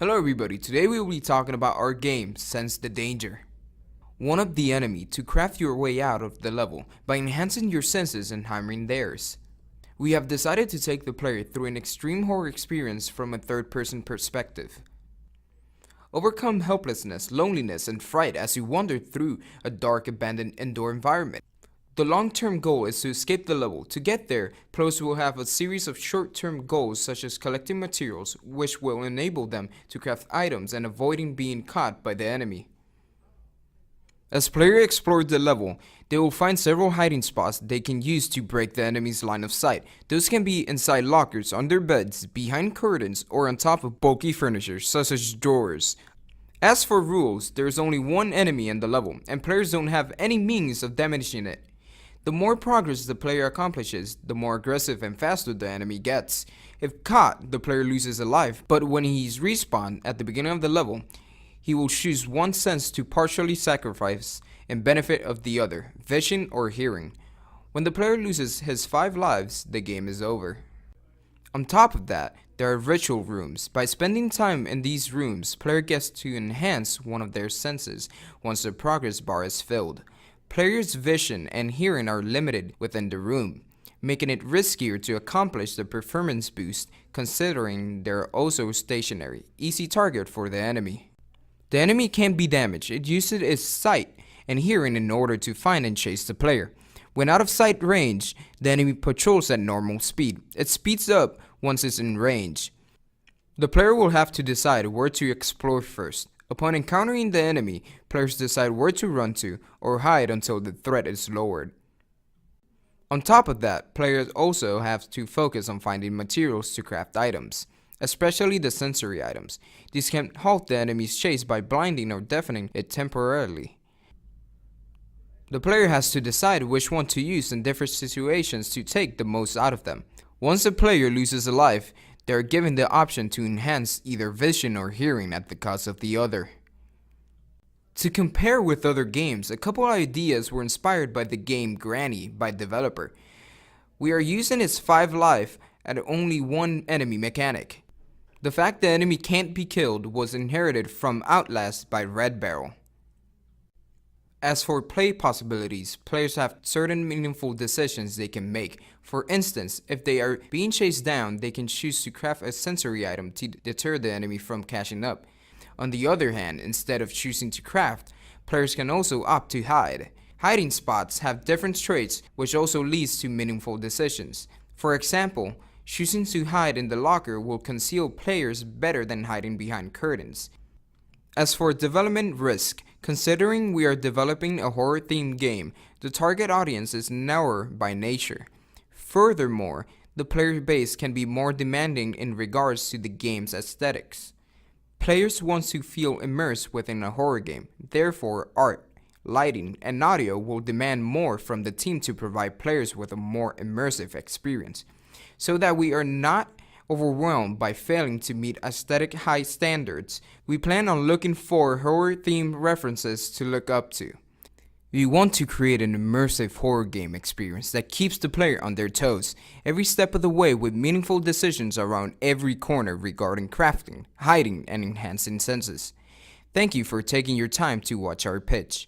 Hello everybody, today we will be talking about our game, Sense the Danger. One up the enemy to craft your way out of the level by enhancing your senses and hammering theirs. We have decided to take the player through an extreme horror experience from a third-person perspective. Overcome helplessness, loneliness, and fright as you wander through a dark, abandoned indoor environment. The long-term goal is to escape the level. To get there, players will have a series of short-term goals such as collecting materials, which will enable them to craft items and avoiding being caught by the enemy. As players explore the level, they will find several hiding spots they can use to break the enemy's line of sight. Those can be inside lockers, under beds, behind curtains, or on top of bulky furniture such as drawers. As for rules, there is only one enemy in the level, and players don't have any means of damaging it. The more progress the player accomplishes, the more aggressive and faster the enemy gets. If caught, the player loses a life, but when he's respawned at the beginning of the level, he will choose one sense to partially sacrifice in benefit of the other, vision or hearing. When the player loses his 5 lives, the game is over. On top of that, there are ritual rooms. By spending time in these rooms, player gets to enhance one of their senses once the progress bar is filled. Players' vision and hearing are limited within the room, making it riskier to accomplish the performance boost considering they're also stationary, easy target for the enemy. The enemy can't be damaged. It uses its sight and hearing in order to find and chase the player. When out of sight range, the enemy patrols at normal speed. It speeds up once it's in range. The player will have to decide where to explore first. Upon encountering the enemy, players decide where to run to or hide until the threat is lowered. On top of that, players also have to focus on finding materials to craft items, especially the sensory items. These can halt the enemy's chase by blinding or deafening it temporarily. The player has to decide which one to use in different situations to take the most out of them. Once a player loses a life, they are given the option to enhance either vision or hearing at the cost of the other. To compare with other games, a couple ideas were inspired by the game Granny by developer. We are using its 5 life at only one enemy mechanic. The fact the enemy can't be killed was inherited from Outlast by Red Barrel. As for play possibilities, players have certain meaningful decisions they can make. For instance, if they are being chased down, they can choose to craft a sensory item to deter the enemy from catching up. On the other hand, instead of choosing to craft, players can also opt to hide. Hiding spots have different traits, which also leads to meaningful decisions. For example, choosing to hide in the locker will conceal players better than hiding behind curtains. As for development risk, considering we are developing a horror-themed game, the target audience is narrower by nature. Furthermore, the player base can be more demanding in regards to the game's aesthetics. Players want to feel immersed within a horror game, therefore art, lighting, and audio will demand more from the team to provide players with a more immersive experience, so that we are not overwhelmed by failing to meet aesthetic high standards. We plan on looking for horror-themed references to look up to. We want to create an immersive horror game experience that keeps the player on their toes every step of the way with meaningful decisions around every corner regarding crafting, hiding, and enhancing senses. Thank you for taking your time to watch our pitch.